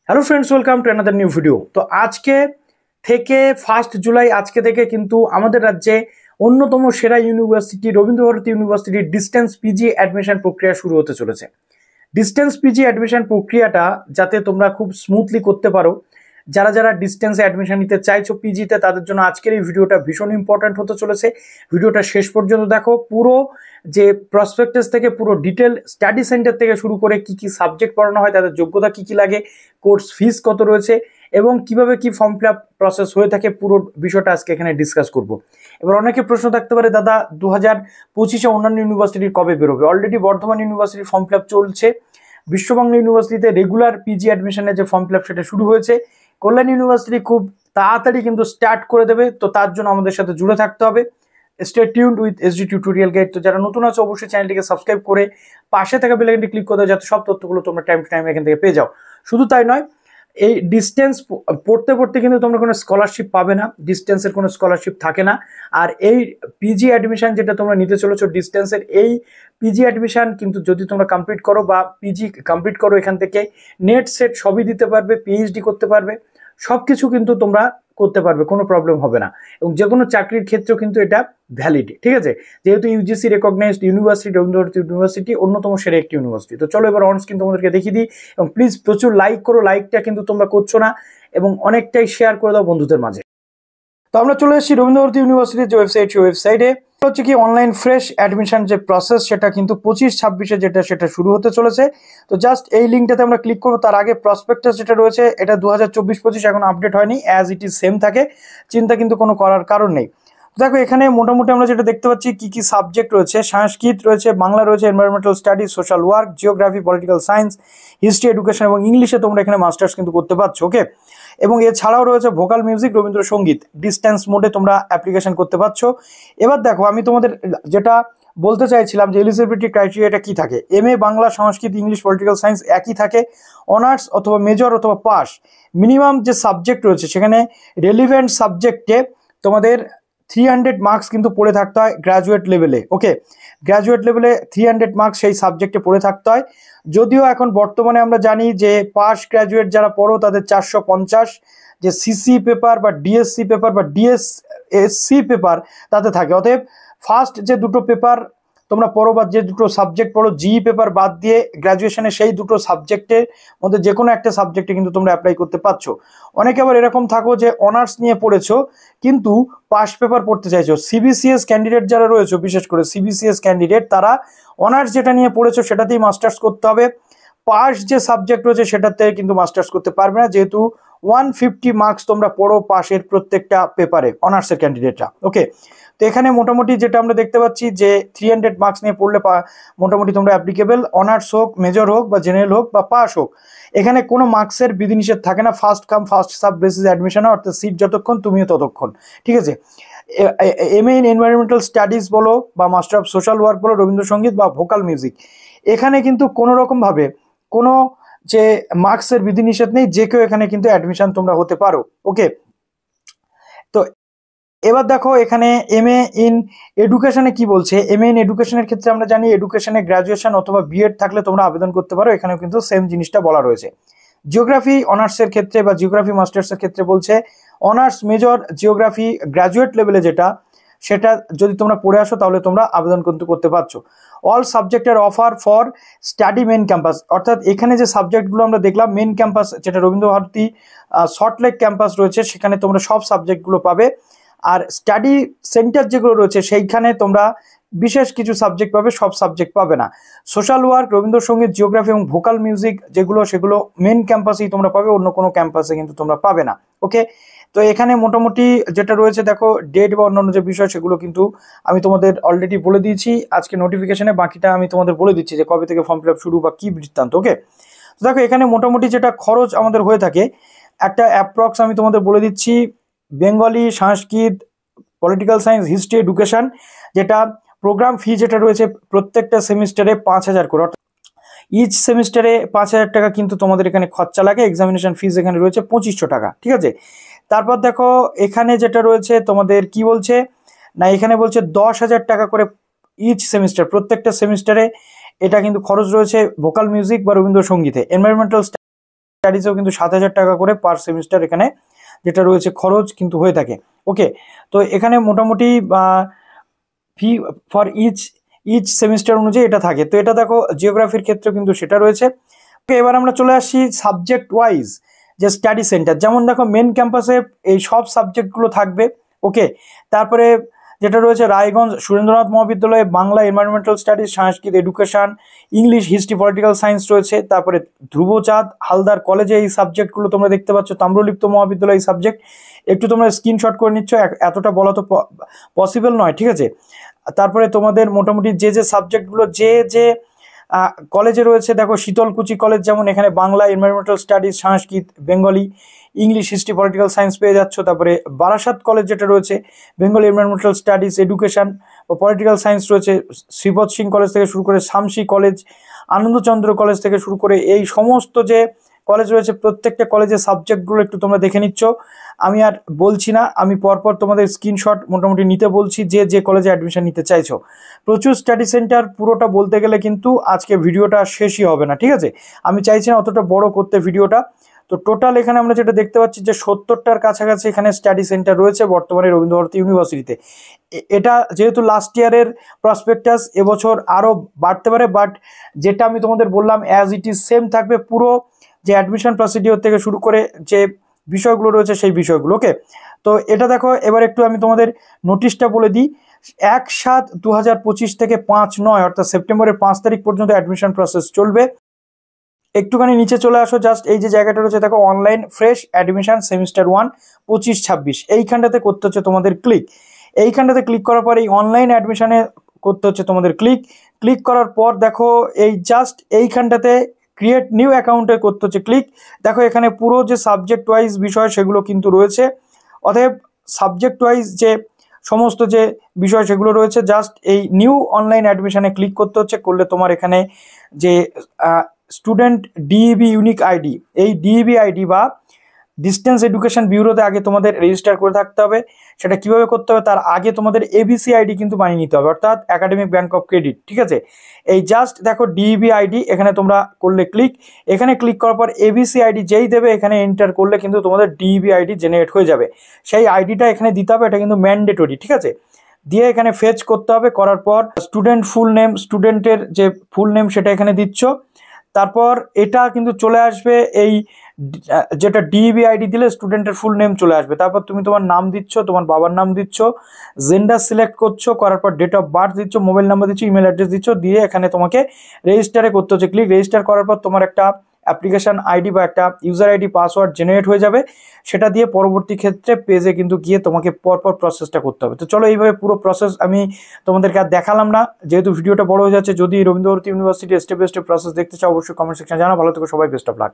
Hello friends, welcome to another new video. তো আজকে থেকে 1 জুলাই আজকে থেকে কিন্তু আমাদের রাজ্যে অন্যতম সেরা ইউনিভার্সিটি রবীন্দ্রভারতী ইউনিভার্সিটির ডিস্টেন্স পিজি অ্যাডমিশন প্রক্রিয়া শুরু হতে চলেছে। ডিস্টেন্স পিজি অ্যাডমিশন প্রক্রিয়াটা যাতে তোমরা খুব স্মুথলি করতে পারো, যারা যারা ডিস্টেন্সে অ্যাডমিশন নিতে চাইছো পিজিতে, তাদের জন্য আজকের এই ভিডিওটা ভীষণ ইম্পর্ট্যান্ট হতে চলেছে। ভিডিওটা শেষ পর্যন্ত দেখো। পুরো যে প্রসপেক্টাস থেকে পুরো ডিটেল, স্টাডি সেন্টার থেকে শুরু করে কি কি সাবজেক্ট পড়ানো হয়, তাদের যোগ্যতা কি কি লাগে, কোর্স ফিস কত রয়েছে এবং কিভাবে কি ফর্ম ফিল আপ প্রসেস হয়ে থাকে, পুরো বিষয়টা আজকে এখানে ডিসকাস করব। এবার অনেকে প্রশ্ন থাকতে পারে, দাদা 2025-এ অন্যান্য ইউনিভার্সিটির কবে বেরোবে? অলরেডি বর্ধমান ইউনিভার্সিটির ফর্ম ফিল আপ চলছে, বিশ্ববাংলা ইউনিভার্সিটিতে রেগুলার পিজি অ্যাডমিশনের যে ফর্ম ফিল আপ সেটা শুরু হয়েছে, কল্যাণ ইউনিভার্সিটি খুব তাড়াতাড়ি কিন্তু স্টার্ট করে দেবে। তো তার জন্য আমাদের সাথে জুড়ে থাকতে হবে। Stay tuned with SD tutorial guide. তো যারা নতুন আছে অবশ্যই চ্যানেলটিকে সাবস্ক্রাইব করে পাশে থাকা বেল আইকনটি ক্লিক করে দাও, যাতে সব তথ্যগুলো তোমরা টাইম টু টাইম এখান থেকে পেয়ে যাও। শুধু তাই নয়, এই ডিস্টেন্স পড়তে পড়তে কিন্তু তোমরা কোনো স্কলারশিপ পাবে না, ডিস্টেন্সের কোনো স্কলারশিপ থাকে না। আর এই পিজি অ্যাডমিশন যেটা তোমরা নিতে চলেছো ডিস্টেন্সের, এই পিজি অ্যাডমিশন কিন্তু যদি তোমরা কমপ্লিট করো বা পিজি কমপ্লিট করো, এখান থেকে নেট সেট সবই দিতে পারবে, পিএইচডি করতে পারবে, সব কিছু কিন্তু তোমরা করতে পারবে, কোনো প্রবলেম হবে না। এবং যে কোনো চাকরির ক্ষেত্রেও কিন্তু এটা ভ্যালিড, ঠিক আছে? যেহেতু UGC recognized university, Rabindra Bharati university অন্যতম সেরা একটি ইউনিভার্সিটি। তো চলো এবার অনস কিন্তু তোমাদেরকে দেখিয়ে দিই। এবং প্লিজ প্রচুর লাইক করো, লাইকটা কিন্তু তোমরা করছো না, এবং অনেকটাই শেয়ার করে দাও বন্ধুদের মাঝে। তো আমরা চলে এসেছি রবীন্দ্রভারতী ইউনিভার্সিটির যে ওয়েবসাইট, সেই ওয়েবসাইটে হচ্ছে কি অনলাইন ফ্রেশ অ্যাডমিশন যে প্রসেস, সেটা কিন্তু 25-26-এ সেটা শুরু হতে চলেছে। তো জাস্ট এই লিঙ্কটাতে আমরা ক্লিক করবো। তার আগে প্রসপেক্টাস যেটা রয়েছে, এটা 2024-25 এখন আপডেট হয়নি, অ্যাজ ইট ইজ সেম থাকে, চিন্তা কিন্তু কোনো করার কারণ নেই। দেখো এখানে মোটামুটি আমরা যেটা দেখতে পাচ্ছি, কি কি সাবজেক্ট রয়েছে, সংস্কৃত রয়েছে, বাংলা রয়েছে, environmental studies, social work, geography, political science, history, education এবং ইংলিশে তোমরা এখানে মাস্টার্স কিন্তু করতে পারছো। ওকে, এবং এছাড়াও রয়েছে ভোকাল মিউজিক, রবীন্দ্রসঙ্গীত, ডিস্টেন্স মোডে তোমরা অ্যাপ্লিকেশন করতে পারছো। এবার দেখো আমি তোমাদের যেটা বলতে চাইছিলাম যে এলিজিবিলিটি ক্রাইটেরিয়াটা কি থাকে। এমএ বাংলা, সংস্কৃত, ইংলিশ, পলিটিক্যাল সায়েন্স একই থাকে, অনার্স অথবা মেজর অথবা পাস। মিনিমাম যে সাবজেক্ট রয়েছে সেখানে রেলিভেন্ট সাবজেক্টে তোমাদের 300 মার্কস কিন্তু পড়ে থাকতে হয় গ্র্যাজুয়েট লেভেলে। ওকে, গ্র্যাজুয়েট লেভেলে 300 মার্কস সেই সাবজেক্টে পড়ে থাকতে হয়। যদিও এখন বর্তমানে আমরা জানি যে পাস গ্র্যাজুয়েট যারা পড়ো তাদের 450 যে সিসি পেপার বা ডিএসসি পেপার বা ডিএসসি পেপার তাতে থাকে। অতএব ফার্স্ট যে দুটো পেপার তোমরা পড়ো বা যে দুটো সাবজেক্ট পড়ো, জিই পেপার বাদ দিয়ে গ্র্যাজুয়েশনে সেই দুটো সাবজেক্টের মধ্যে যে কোনো একটা সাবজেক্টে কিন্তু তোমরা অ্যাপ্লাই করতে পারছো। অনেকে আবার এরকম থাকো যে অনার্স নিয়ে পড়েছো কিন্তু পাস পেপার পড়তে চাইছো। সিবিসিএস ক্যান্ডিডেট যারা রয়েছে, বিশেষ করে সিবিসিএস ক্যান্ডিডেট, তারা অনার্স যেটা নিয়ে পড়েছো সেটাতেই মাস্টার্স করতে হবে। পাস যে সাবজেক্ট রয়েছে সেটাতে কিন্তু মাস্টার্স করতে পারবে না, যেহেতু 150 মার্কস তোমরা পড়ো পাশের প্রত্যেকটা পেপারে, অনার্সের ক্যান্ডিডেটরা। ওকে, তো এখানে মোটামুটি যেটা আমরা দেখতে পাচ্ছি যে 300 মার্কস নিয়ে পড়লে মোটামুটি তোমরা অ্যাপ্লিকেবল, অনার্স হোক, মেজর হোক বা জেনারেল হোক বা পাস হোক। এখানে কোনো মার্কসের বিধিনিষেধ থাকে না, first come first serve basis admission, অর্থাৎ সিট যতক্ষণ তুমিও ততক্ষণ, ঠিক আছে? এমএ ইন এনভায়রনমেন্টাল স্টাডিজ বলো বা মাস্টার অফ সোশ্যাল ওয়ার্ক বলো, রবীন্দ্রসঙ্গীত বা ভোকাল মিউজিক, এখানে কিন্তু কোনো রকমভাবে কোনো যে মার্কসের বিধিনিষেধ নেই, যে কেউ এখানে কিন্তু অ্যাডমিশন তোমরা হতে পারো। ওকে, তো এবার দেখো এখানে এমএ ইন এডুকেশনে কি বলছে। এমএ ইন এডুকেশনের ক্ষেত্রে আমরা জানি এডুকেশনে গ্র্যাজুয়েশন অথবা বিএড থাকলে তোমরা আবেদন করতে পারো, এখানেও কিন্তু সেম জিনিসটা বলা রয়েছে। জিওগ্রাফি অনার্সের ক্ষেত্রে বা জিওগ্রাফি মাস্টার্সের ক্ষেত্রে বলছে অনার্স, মেজর, জিওগ্রাফি গ্র্যাজুয়েট লেভেলে সেটা যদি তোমরা পড়ে আসো তাহলে তোমরা আবেদন কিন্তু করতে পারছো। অল সাবজেক্টের offer for study main campus, অর্থাৎ এখানে যে সাবজেক্টগুলো আমরা দেখলাম, মেন ক্যাম্পাস যেটা রবীন্দ্রভারতী সল্টলেক ক্যাম্পাস রয়েছে, সেখানে তোমরা সব সাবজেক্টগুলো পাবে। আর স্টাডি সেন্টার যেগুলো রয়েছে সেইখানে তোমরা বিশেষ কিছু সাবজেক্ট পাবে, সব সাবজেক্ট পাবে না। সোশ্যাল ওয়ার্ক, রবীন্দ্রসঙ্গীত, জিওগ্রাফি এবং ভোকাল মিউজিক সেগুলো মেন ক্যাম্পাসেই তোমরা পাবে, অন্য কোনো ক্যাম্পাসে কিন্তু তোমরা পাবে না। ওকে, তো এখানে মোটামুটি যেটা রয়েছে দেখো, ডেট বা অন্যান্য যে বিষয় সেগুলো কিন্তু আমি তোমাদের অলরেডি বলে দিয়েছি আজকে নোটিফিকেশনে। বাকিটা আমি তোমাদের বলে দিচ্ছি যে কবে থেকে ফর্ম ফিল আপ শুরু বা কী বৃত্তান্ত। ওকে, তো দেখো এখানে মোটামুটি যেটা খরচ আমাদের হয়ে থাকে, একটা অ্যাপ্রক্স আমি তোমাদের বলে দিচ্ছি। বেঙ্গলি, সংস্কৃত, পলিটিক্যাল সায়েন্স, হিস্ট্রি, এডুকেশন, যেটা প্রোগ্রাম ফি যেটা রয়েছে প্রত্যেকটা সেমিস্টারে 5000 করে, ইচ সেমিস্টারে 5000 টাকা কিন্তু তোমাদের এখানে খরচা লাগে। এক্সামিনেশন ফিজ এখানে রয়েছে 2500 টাকা, ঠিক আছে? তারপর দেখো এখানে যেটা রয়েছে তোমাদের কি বলছে না, এখানে বলছে 10,000 টাকা করে ইচ সেমিস্টার, প্রত্যেকটা সেমিস্টারে এটা কিন্তু খরচ রয়েছে ভোকাল মিউজিক বা রবীন্দ্রসঙ্গীতে। এনভায়রনমেন্টাল স্টাডিজেও কিন্তু 7,000 টাকা করে পার সেমিস্টার এখানে যেটা রয়েছে খরচ কিন্তু হয়ে থাকে। ওকে, তো এখানে মোটামুটি ফি ফর ইচ সেমিস্টার অনুযায়ী এটা থাকে। তো এটা দেখো জিওগ্রাফির ক্ষেত্রে কিন্তু সেটা রয়েছে। ওকে, এবার আমরা চলে আসছি সাবজেক্ট ওয়াইজ যে স্টাডি সেন্টার। যেমন দেখো মেন ক্যাম্পাসে এই সব সাবজেক্টগুলো থাকবে। ওকে, তারপরে যেটা রয়েছে রায়গঞ্জ সুরেন্দ্রনাথ মহাবিদ্যালয়ে Bangla, environmental studies, Sanskrit, education, English, history, political science রয়েছে। তারপরে ধ্রুবচাঁদ হালদার কলেজে এই সাবজেক্টগুলো তোমরা দেখতে পাচ্ছ। তাম্রলিপ্ত মহাবিদ্যালয় এই সাবজেক্ট একটু তোমরা স্ক্রিনশট করে নিচ্ছ, এতটা বলা তো পসিবল নয়, ঠিক আছে। তারপরে তোমাদের মোটামুটি যে সাবজেক্টগুলো যে কলেজে রয়েছে, দেখো শীতলকুচি কলেজ যেমন এখানে Bangla, environmental studies, Sanskrit, Bengali, English, history, political science পেয়ে যাচ্ছ। তারপরে বারাসাত কলেজ যেটা রয়েছে বেঙ্গলি, এনভায়রনমেন্টাল স্টাডিজ, এডুকেশন ও পলিটিক্যাল সায়েন্স রয়েছে। শ্রীপদ সিং কলেজ থেকে শুরু করে শামসি কলেজ, আনন্দচন্দ্র কলেজ থেকে শুরু করে এই সমস্ত যে কলেজ রয়েছে প্রত্যেকটা কলেজের সাবজেক্টগুলো একটু তোমরা দেখে নিচ্ছ। আমি আর বলছি না, আমি পরপর তোমাদের স্ক্রিনশট মোটামুটি নিতে বলছি যে কলেজে অ্যাডমিশন নিতে চাইছো। প্রচুর স্টাডি সেন্টার, পুরোটা বলতে গেলে কিন্তু আজকে ভিডিওটা শেষই হবে না, ঠিক আছে। আমি চাইছি না অতটা বড় করতে ভিডিওটা। তো টোটাল এখানে আমরা যেটা দেখতে পাচ্ছি যে 70টার কাছাকাছি এখানে স্টাডি সেন্টার রয়েছে বর্তমানে রবীন্দ্রভারতী ইউনিভার্সিটিতে। এটা যেহেতু লাস্ট ইয়ারের প্রসপেক্টাস, এবছর আরও বাড়তে পারে, বাট যেটা আমি তোমাদের বললাম অ্যাজ ইট ইজ সেম থাকবে পুরো, যে অ্যাডমিশন প্রসিডিওর থেকে শুরু করে যে বিষয়গুলো রয়েছে সেই বিষয়গুলো। ওকে, তো এটা দেখো এবার একটু আমি তোমাদের নোটিশটা বলে দিই। 1/7/2025 থেকে 5/9 অর্থাৎ সেপ্টেম্বরের 5 তারিখ পর্যন্ত অ্যাডমিশন প্রসেস চলবে। একটুখানি নিচে চলে আসো, জাস্ট এই যে জায়গাটা রয়েছে দেখো অনলাইন ফ্রেশ অ্যাডমিশন সেমিস্টার 1 25-26, এইখানটাতে করতে হচ্ছে তোমাদের ক্লিক। এইখানটাতে ক্লিক করার পর এই অনলাইন অ্যাডমিশনে করতে হচ্ছে তোমাদের ক্লিক করার পর দেখো এই জাস্ট এইখানটাতে ক্রিয়েট নিউ অ্যাকাউন্টে করতে হচ্ছে ক্লিক। দেখো এখানে পুরো যে সাবজেক্ট ওয়াইজ বিষয় সেগুলো কিন্তু রয়েছে। অতএব সাবজেক্ট ওয়াইজ যে সমস্ত যে বিষয় সেগুলো রয়েছে, জাস্ট এই নিউ অনলাইন অ্যাডমিশনে ক্লিক করতে হচ্ছে। করলে তোমার এখানে যে স্টুডেন্ট ডিইবি ইউনিক আইডি, এই ডিইবি আইডি বা ডিস্টেন্স এডুকেশন ব্যুরোতে আগে তোমাদের রেজিস্টার করে থাকতে হবে। সেটা কিভাবে করতে হবে, তার আগে তোমাদের এবিসি আইডি কিন্তু বানিয়ে নিতে হবে, অর্থাৎ একাডেমিক ব্যাংক অফ ক্রেডিট, ঠিক আছে। এই জাস্ট দেখো ডিইবি আইডি এখানে তোমরা করলে ক্লিক, এখানে ক্লিক করার পর এবিসি আইডি যেই দেবে এখানে এন্টার করলে কিন্তু তোমাদের ডিইবি আইডি জেনারেট হয়ে যাবে। সেই আইডিটা এখানে দিতে হবে, এটা কিন্তু ম্যান্ডেটরি, ঠিক আছে। দিয়ে এখানে ফেচ করতে হবে, করার পর স্টুডেন্ট ফুল নেম, স্টুডেন্টের যে ফুল নেম সেটা এখানে দিচ্ছ। তারপর এটা কিন্তু চলে আসবে এই যেটা ডিইবি আইডি দিলে স্টুডেন্টের ফুল নেম চলে আসবে। তারপর তুমি তোমার নাম দিচ্ছ, তোমার বাবার নাম দিচ্ছ, জেন্ডার সিলেক্ট করছো, করার পর ডেট অফ বার্থ দিচ্ছ, মোবাইল নাম্বার দিচ্ছ, ইমেল অ্যাড্রেস দিচ্ছ, দিয়ে এখানে তোমাকে রেজিস্টারে করতে হচ্ছে ক্লিক। রেজিস্টার করার পর তোমার একটা অ্যাপ্লিকেশন আইডি বা একটা ইউজার আইডি পাসওয়ার্ড জেনারেট হয়ে যাবে। সেটা দিয়ে পরবর্তী ক্ষেত্রে পেজে কিন্তু গিয়ে তোমাকে পরপর প্রসেসটা করতে হবে। তো চলো এইভাবে পুরো প্রসেস আমি তোমাদেরকে আর দেখালাম না, যেহেতু ভিডিওটা বড় হয়ে যাচ্ছে। যদি Rabindra Bharati university step by step process দেখতে চাও অবশ্যই কমেন্ট সেকশনে জানাও। ভালো থেকো সবাই, বেস্ট অফ লাক।